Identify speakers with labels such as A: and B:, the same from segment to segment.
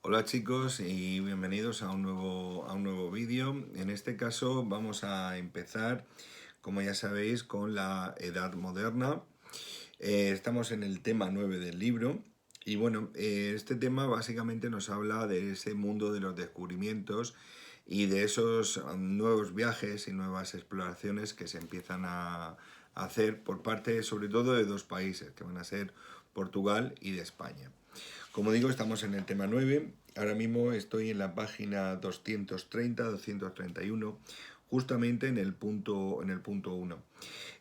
A: Hola chicos y bienvenidos a un nuevo vídeo. En este caso vamos a empezar, como ya sabéis, con la Edad Moderna. Estamos en el tema 9 del libro y bueno, este tema básicamente nos habla de ese mundo de los descubrimientos y de esos nuevos viajes y nuevas exploraciones que se empiezan a hacer por parte sobre todo de dos países, que van a ser Portugal y de España. Como digo, estamos en el tema 9. Ahora mismo estoy en la página 230-231, justamente en el punto 1.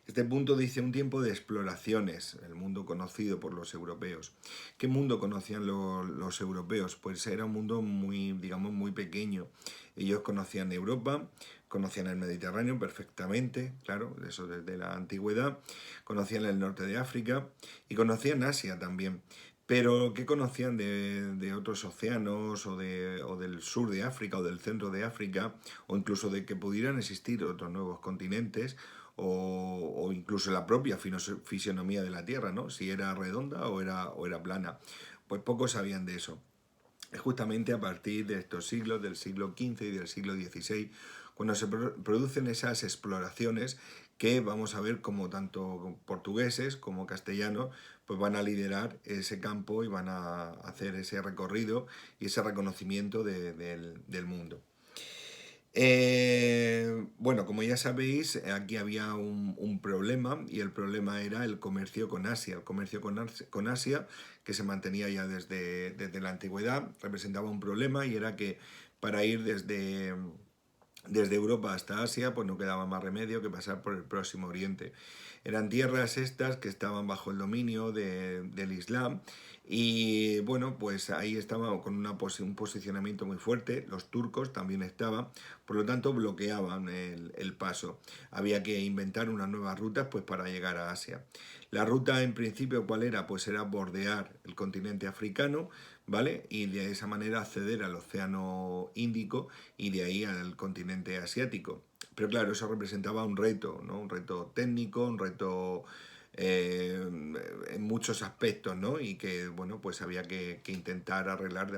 A: Este punto dice un tiempo de exploraciones, el mundo conocido por los europeos. ¿Qué mundo conocían los europeos? Pues era un mundo muy, digamos, muy pequeño. Ellos conocían Europa, conocían el Mediterráneo perfectamente, claro, eso desde la antigüedad, conocían el norte de África y conocían Asia también. Pero ¿qué conocían de otros océanos o del sur de África o del centro de África o incluso de que pudieran existir otros nuevos continentes o incluso la propia fisionomía de la Tierra, ¿no? Si era redonda o era plana? Pues pocos sabían de eso. Es justamente a partir de estos siglos, del siglo XV y del siglo XVI, cuando se producen esas exploraciones que vamos a ver como tanto portugueses como castellanos pues van a liderar ese campo y van a hacer ese recorrido y ese reconocimiento del mundo. Bueno, como ya sabéis, aquí había un problema y el problema era el comercio con Asia. El comercio con Asia, que se mantenía ya desde la antigüedad, representaba un problema y era que para ir desde Europa hasta Asia, pues no quedaba más remedio que pasar por el Próximo Oriente. Eran tierras estas que estaban bajo el dominio del Islam y bueno, pues ahí estaba con un posicionamiento muy fuerte. Los turcos también estaban, por lo tanto bloqueaban el paso. Había que inventar unas nuevas rutas pues para llegar a Asia. La ruta en principio, ¿cuál era? Pues era bordear el continente africano, ¿vale? Y de esa manera acceder al Océano Índico y de ahí al continente asiático. Pero claro, eso representaba un reto, ¿no? Un reto técnico, un reto en muchos aspectos, ¿no? Y que, bueno, pues había que intentar arreglar de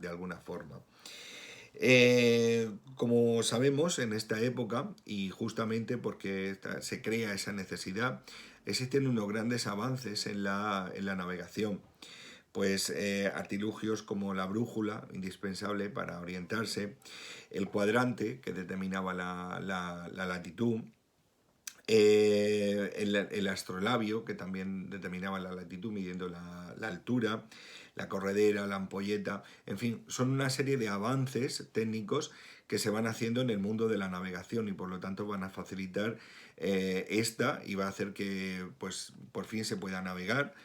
A: alguna forma. Como sabemos, en esta época, y justamente porque se crea esa necesidad, existen unos grandes avances en la navegación. Pues artilugios como la brújula, indispensable para orientarse, el cuadrante, que determinaba la latitud, el astrolabio, que también determinaba la latitud midiendo la altura, la corredera, la ampolleta, en fin, son una serie de avances técnicos que se van haciendo en el mundo de la navegación y por lo tanto van a facilitar esta y va a hacer que pues por fin se pueda navegar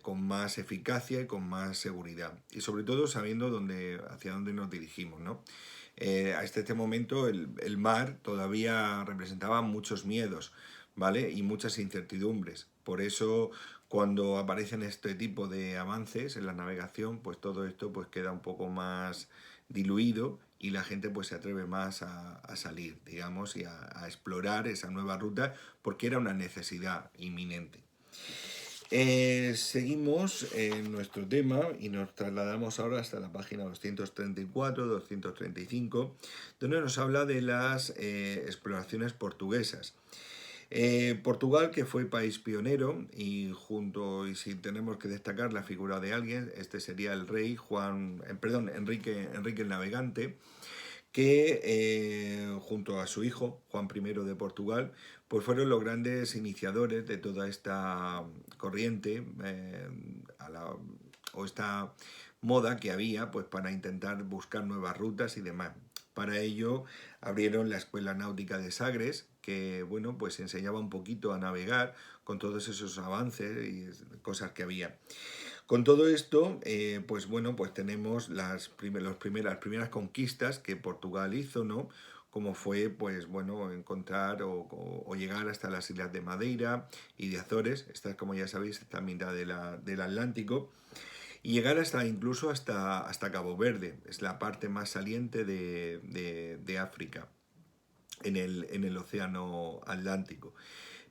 A: con más eficacia y con más seguridad y sobre todo sabiendo hacia dónde nos dirigimos, ¿no? Hasta este momento el mar todavía representaba muchos miedos, ¿vale? Y muchas incertidumbres. Por eso cuando aparecen este tipo de avances en la navegación, pues todo esto pues queda un poco más diluido y la gente pues se atreve más a salir, digamos, y a explorar esa nueva ruta porque era una necesidad inminente. Seguimos en nuestro tema y nos trasladamos ahora hasta la página 234-235, donde nos habla de las exploraciones portuguesas. Portugal, que fue país pionero, y si tenemos que destacar la figura de alguien, este sería el rey Enrique el Navegante, que junto a su hijo, Juan I de Portugal, pues fueron los grandes iniciadores de toda esta corriente o esta moda que había pues para intentar buscar nuevas rutas y demás. Para ello abrieron la Escuela Náutica de Sagres, que bueno, pues enseñaba un poquito a navegar con todos esos avances y cosas que había. Con todo esto, pues bueno, pues tenemos las primeras conquistas que Portugal hizo, ¿no? Como fue, pues bueno, encontrar o llegar hasta las islas de Madeira y de Azores, estas como ya sabéis, esta mitad del Atlántico, y llegar incluso hasta Cabo Verde, es la parte más saliente de África en el océano Atlántico.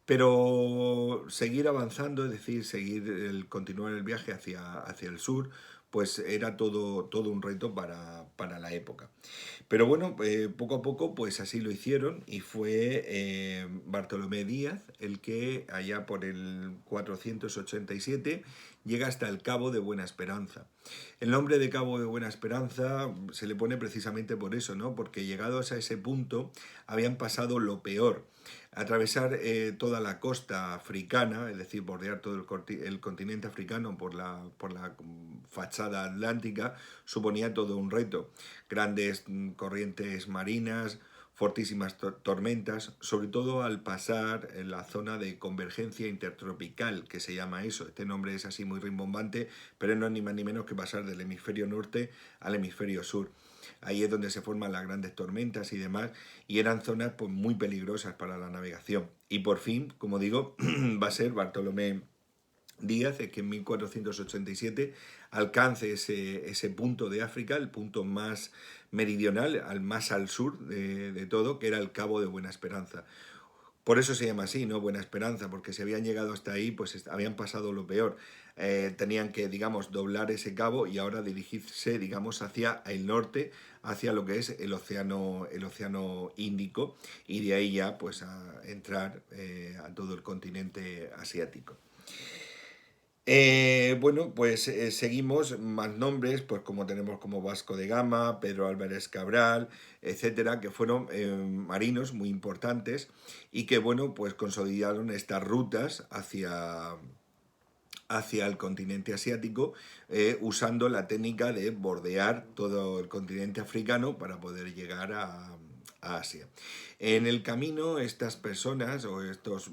A: Pero seguir avanzando, es decir, continuar el viaje hacia el sur, pues era todo un reto para la época. Pero bueno, poco a poco pues así lo hicieron y fue Bartolomé Díaz el que allá por el 487 llega hasta el Cabo de Buena Esperanza. El nombre de Cabo de Buena Esperanza se le pone precisamente por eso, ¿no? Porque llegados a ese punto habían pasado lo peor. Atravesar toda la costa africana, es decir, bordear todo el continente africano por la fachada atlántica, suponía todo un reto. Grandes corrientes marinas, fortísimas tormentas, sobre todo al pasar en la zona de convergencia intertropical, que se llama eso. Este nombre es así muy rimbombante, pero no es ni más ni menos que pasar del hemisferio norte al hemisferio sur. Ahí es donde se forman las grandes tormentas y demás, y eran zonas pues, muy peligrosas para la navegación. Y por fin, como digo, va a ser Bartolomé Díaz que en 1487 alcance ese punto de África, el punto más meridional, más al sur de todo, que era el Cabo de Buena Esperanza. Por eso se llama así, ¿no? Buena Esperanza, porque si habían llegado hasta ahí, pues habían pasado lo peor. Tenían que, digamos, doblar ese cabo y ahora dirigirse, digamos, hacia el norte, hacia lo que es el océano Índico, y de ahí ya, pues, a entrar a todo el continente asiático. Bueno, pues seguimos más nombres, pues como tenemos como Vasco de Gama, Pedro Álvarez Cabral, etcétera, que fueron marinos muy importantes y que, bueno, pues consolidaron estas rutas hacia el continente asiático, usando la técnica de bordear todo el continente africano para poder llegar a Asia. En el camino, estas personas o estos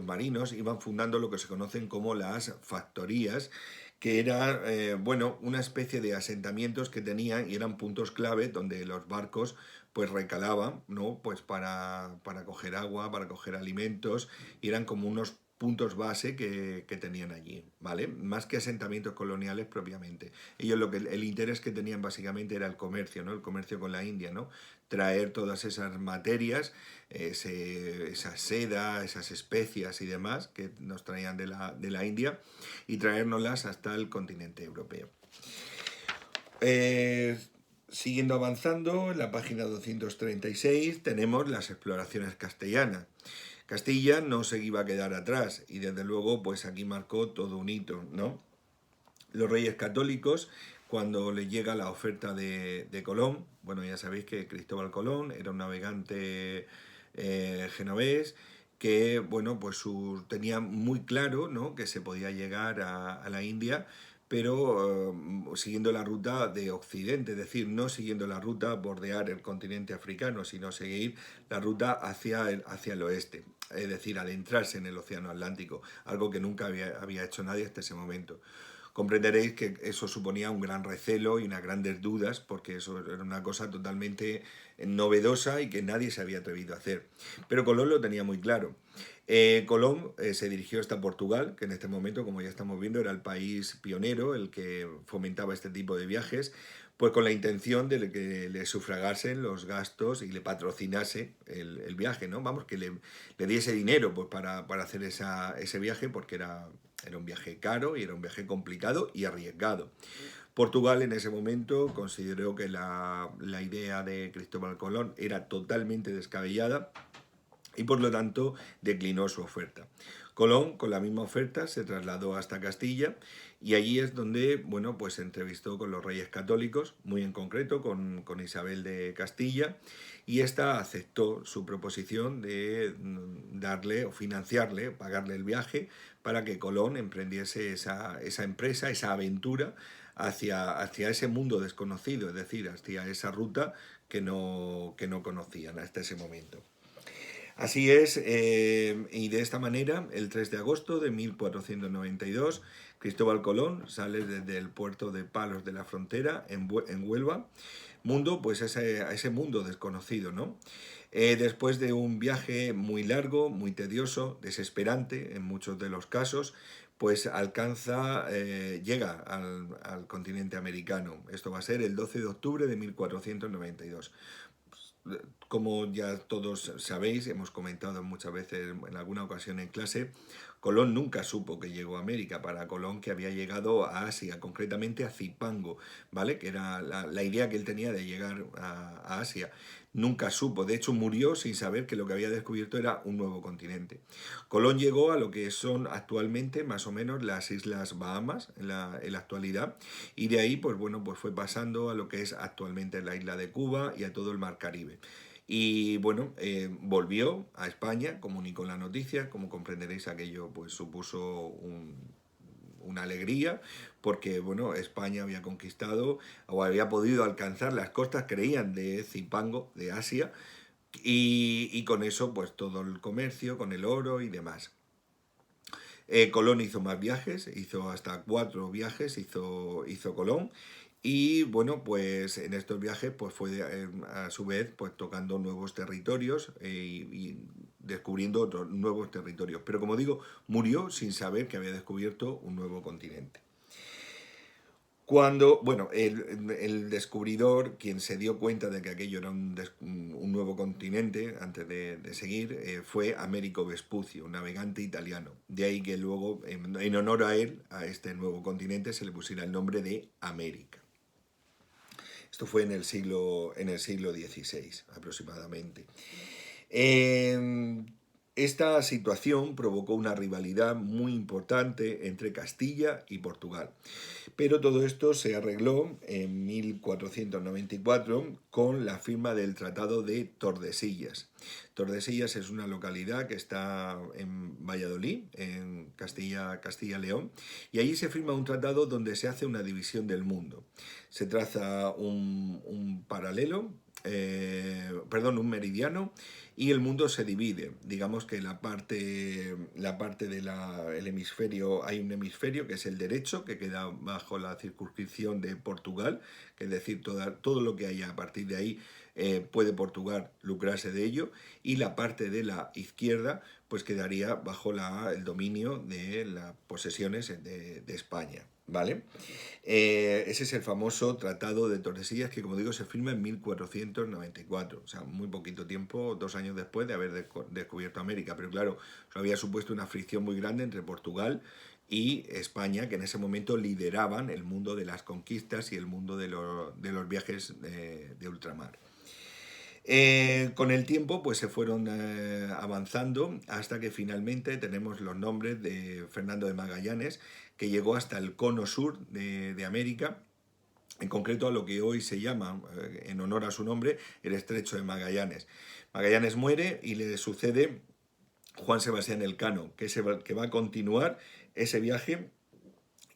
A: marinos iban fundando lo que se conocen como las factorías, que era bueno, una especie de asentamientos que tenían y eran puntos clave donde los barcos pues recalaban, ¿no? Pues para coger agua, para coger alimentos, y eran como unos puntos base que tenían allí, ¿vale? Más que asentamientos coloniales propiamente. Ellos el interés que tenían básicamente era el comercio, ¿no? El comercio con la India, ¿no? Traer todas esas materias, esa seda, esas especias y demás que nos traían de la India y traérnoslas hasta el continente europeo. Siguiendo avanzando, en la página 236 tenemos las exploraciones castellanas. Castilla no se iba a quedar atrás y desde luego pues aquí marcó todo un hito, ¿no? Los reyes católicos, cuando les llega la oferta de Colón, bueno, ya sabéis que Cristóbal Colón era un navegante genovés que, bueno, pues tenía muy claro, ¿no? Que se podía llegar a la India, pero siguiendo la ruta de Occidente, es decir, no siguiendo la ruta bordear el continente africano, sino seguir la ruta hacia el oeste, es decir, adentrarse en el océano Atlántico, algo que nunca había hecho nadie hasta ese momento. Comprenderéis que eso suponía un gran recelo y unas grandes dudas, porque eso era una cosa totalmente novedosa y que nadie se había atrevido a hacer. Pero Colón lo tenía muy claro. Colón se dirigió hasta Portugal, que en este momento, como ya estamos viendo, era el país pionero, el que fomentaba este tipo de viajes, pues con la intención de que le sufragasen los gastos y le patrocinase el viaje, ¿no? Vamos, que le diese dinero pues, para hacer ese viaje, porque era un viaje caro y era un viaje complicado y arriesgado. Portugal en ese momento consideró que la idea de Cristóbal Colón era totalmente descabellada y por lo tanto declinó su oferta. Colón, con la misma oferta, se trasladó hasta Castilla y allí es donde, bueno, pues se entrevistó con los reyes católicos, muy en concreto con Isabel de Castilla, y esta aceptó su proposición de darle o financiarle, pagarle el viaje para que Colón emprendiese esa empresa, esa aventura hacia ese mundo desconocido, es decir, hacia esa ruta que no conocían hasta ese momento. Así es, y de esta manera, el 3 de agosto de 1492, Cristóbal Colón sale desde el puerto de Palos de la Frontera, en Huelva, pues a ese mundo desconocido, ¿no? Después de un viaje muy largo, muy tedioso, desesperante en muchos de los casos, pues llega al continente americano. Esto va a ser el 12 de octubre de 1492. Como ya todos sabéis, hemos comentado muchas veces en alguna ocasión en clase, Colón nunca supo que llegó a América. Para Colón, que había llegado a Asia, concretamente a Zipango, ¿vale? Que era la idea que él tenía de llegar a Asia. Nunca supo, de hecho murió sin saber que lo que había descubierto era un nuevo continente. Colón llegó a lo que son actualmente más o menos las Islas Bahamas en la actualidad, y de ahí pues bueno, pues fue pasando a lo que es actualmente la isla de Cuba y a todo el mar Caribe. Y bueno, volvió a España, comunicó la noticia, como comprenderéis aquello pues supuso una alegría, porque bueno, España había conquistado o había podido alcanzar las costas, creían, de Zipango, de Asia, y con eso pues todo el comercio, con el oro y demás. Colón hizo más viajes, hizo hasta 4 viajes, hizo Colón. Y bueno, pues en estos viajes pues fue a su vez pues tocando nuevos territorios y descubriendo otros nuevos territorios. Pero como digo, murió sin saber que había descubierto un nuevo continente. Cuando, bueno, el descubridor, quien se dio cuenta de que aquello era un nuevo continente antes de seguir, fue Américo Vespucio, un navegante italiano. De ahí que luego, en honor a él, a este nuevo continente, se le pusiera el nombre de América. Esto fue en el siglo XVI aproximadamente. Esta situación provocó una rivalidad muy importante entre Castilla y Portugal. Pero todo esto se arregló en 1494 con la firma del Tratado de Tordesillas. Tordesillas es una localidad que está en Valladolid, en Castilla-León, y allí se firma un tratado donde se hace una división del mundo. Se traza un paralelo, un meridiano, y el mundo se divide. Digamos que la parte del hemisferio, hay un hemisferio que es el derecho, que queda bajo la circunscripción de Portugal, que es decir, todo lo que haya a partir de ahí puede Portugal lucrarse de ello, y la parte de la izquierda pues quedaría bajo el dominio de las posesiones de España, ¿vale? Ese es el famoso Tratado de Tordesillas, que como digo se firma en 1494, o sea, muy poquito tiempo, 2 años después de haber descubierto América, pero claro, eso había supuesto una fricción muy grande entre Portugal y España, que en ese momento lideraban el mundo de las conquistas y el mundo de los viajes de ultramar. Con el tiempo pues se fueron avanzando hasta que finalmente tenemos los nombres de Fernando de Magallanes, que llegó hasta el cono sur de América, en concreto a lo que hoy se llama, en honor a su nombre, el Estrecho de Magallanes. Magallanes muere y le sucede Juan Sebastián Elcano, que va a continuar ese viaje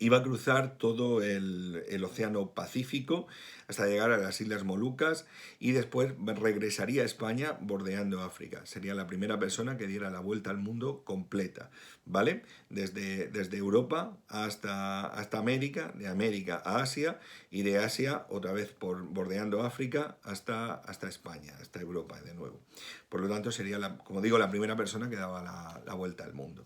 A: y va a cruzar todo el Océano Pacífico hasta llegar a las Islas Molucas y después regresaría a España bordeando África. Sería la primera persona que diera la vuelta al mundo completa, ¿vale? Desde Europa hasta América, de América a Asia y de Asia otra vez bordeando África hasta España, hasta Europa de nuevo. Por lo tanto sería, como digo, la primera persona que daba la vuelta al mundo.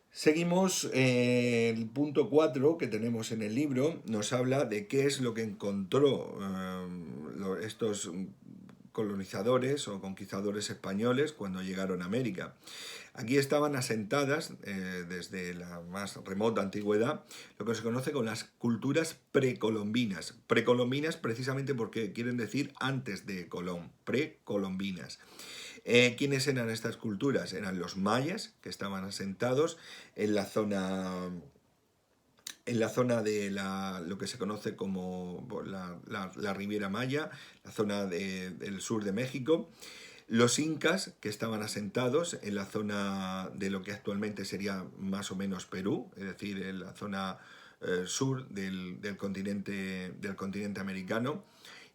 A: Seguimos, el punto 4 que tenemos en el libro nos habla de qué es lo que encontró estos colonizadores o conquistadores españoles cuando llegaron a América. Aquí estaban asentadas desde la más remota antigüedad lo que se conoce con las culturas precolombinas. Precolombinas precisamente porque quieren decir antes de Colón, precolombinas. ¿Quiénes eran estas culturas? Eran los mayas, que estaban asentados en la zona de lo que se conoce como la Riviera Maya, la zona del sur de México. Los incas, que estaban asentados en la zona de lo que actualmente sería más o menos Perú, es decir, en la zona sur del continente americano.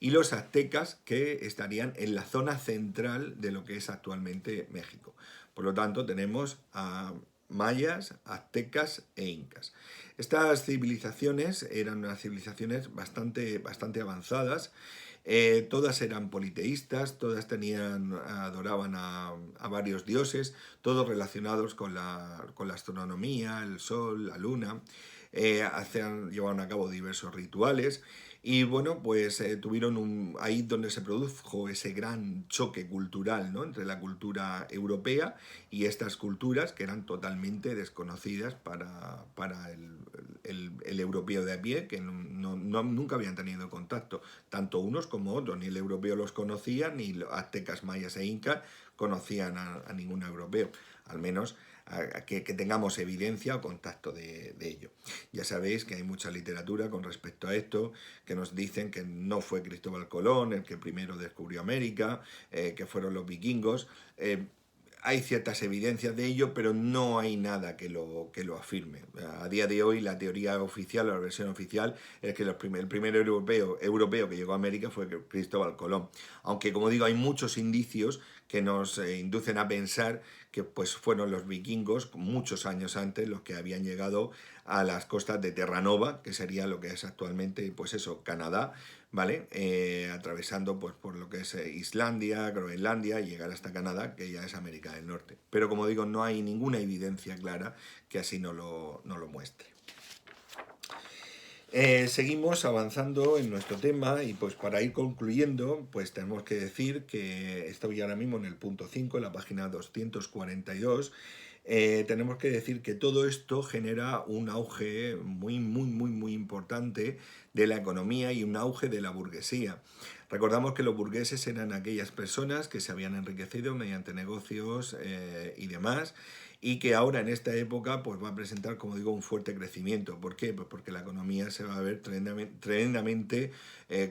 A: Y los aztecas, que estarían en la zona central de lo que es actualmente México. Por lo tanto, tenemos a mayas, aztecas e incas. Estas civilizaciones eran unas civilizaciones bastante avanzadas. Todas eran politeístas, todas adoraban a varios dioses, todos relacionados con la astronomía, el sol, la luna. Llevaban a cabo diversos rituales. Y bueno, pues tuvieron ahí donde se produjo ese gran choque cultural, ¿no? Entre la cultura europea y estas culturas que eran totalmente desconocidas para el europeo de a pie, que nunca habían tenido contacto, tanto unos como otros, ni el europeo los conocía, ni los aztecas, mayas e incas conocían a ningún europeo, al menos que tengamos evidencia o contacto de ello. Ya sabéis que hay mucha literatura con respecto a esto, que nos dicen que no fue Cristóbal Colón el que primero descubrió América, que fueron los vikingos. Hay ciertas evidencias de ello, pero no hay nada que lo afirme. A día de hoy la teoría oficial, la versión oficial, es que el primer europeo que llegó a América fue Cristóbal Colón. Aunque, como digo, hay muchos indicios que nos inducen a pensar que pues, fueron los vikingos muchos años antes los que habían llegado a las costas de Terranova, que sería lo que es actualmente, pues eso, Canadá, ¿vale? Atravesando pues, por lo que es Islandia, Groenlandia y llegar hasta Canadá, que ya es América del Norte. Pero como digo, no hay ninguna evidencia clara que así no lo muestre. Seguimos avanzando en nuestro tema y pues para ir concluyendo pues tenemos que decir que estoy ahora mismo en el punto 5, en la página 242. Tenemos que decir que todo esto genera un auge muy importante de la economía y un auge de la burguesía. Recordamos que los burgueses eran aquellas personas que se habían enriquecido mediante negocios y demás, y que ahora en esta época pues va a presentar, como digo, un fuerte crecimiento. ¿Por qué? Pues porque la economía se va a ver tremendamente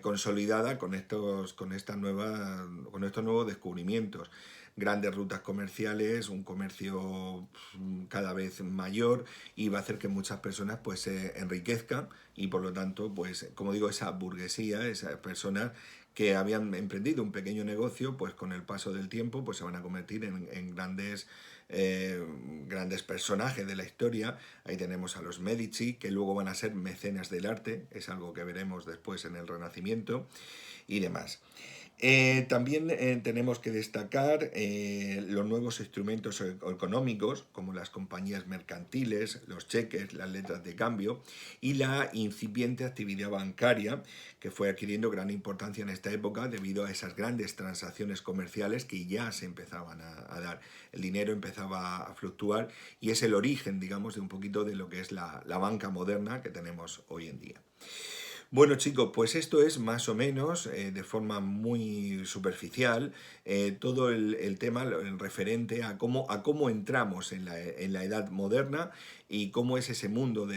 A: consolidada con estos nuevos descubrimientos. Grandes rutas comerciales, un comercio cada vez mayor, y va a hacer que muchas personas pues se enriquezcan y por lo tanto, pues como digo, esa burguesía, esas personas que habían emprendido un pequeño negocio, pues con el paso del tiempo pues se van a convertir en grandes personajes de la historia. Ahí tenemos a los Medici, que luego van a ser mecenas del arte, es algo que veremos después en el Renacimiento y demás. También tenemos que destacar los nuevos instrumentos económicos, como las compañías mercantiles, los cheques, las letras de cambio y la incipiente actividad bancaria, que fue adquiriendo gran importancia en esta época debido a esas grandes transacciones comerciales que ya se empezaban a dar. El dinero empezaba a fluctuar y es el origen, digamos, de un poquito de lo que es la banca moderna que tenemos hoy en día. Bueno chicos, pues esto es más o menos, de forma muy superficial, todo el tema el referente a cómo entramos en la edad moderna y cómo es ese mundo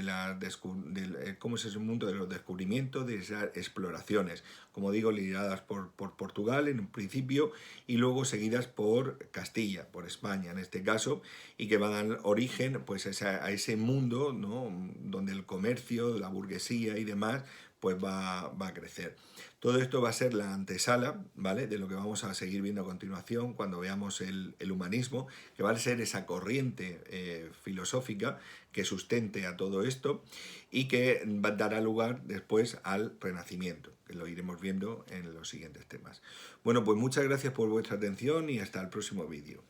A: cómo es ese mundo de los descubrimientos, de esas exploraciones, como digo, lideradas por Portugal en un principio y luego seguidas por Castilla, por España en este caso, y que van a dar origen pues a ese mundo, ¿no? Donde el comercio, la burguesía y demás pues va a crecer. Todo esto va a ser la antesala, ¿vale?, de lo que vamos a seguir viendo a continuación cuando veamos el humanismo, que va a ser esa corriente filosófica que sustente a todo esto y que dará lugar después al Renacimiento, que lo iremos viendo en los siguientes temas. Bueno, pues muchas gracias por vuestra atención y hasta el próximo vídeo.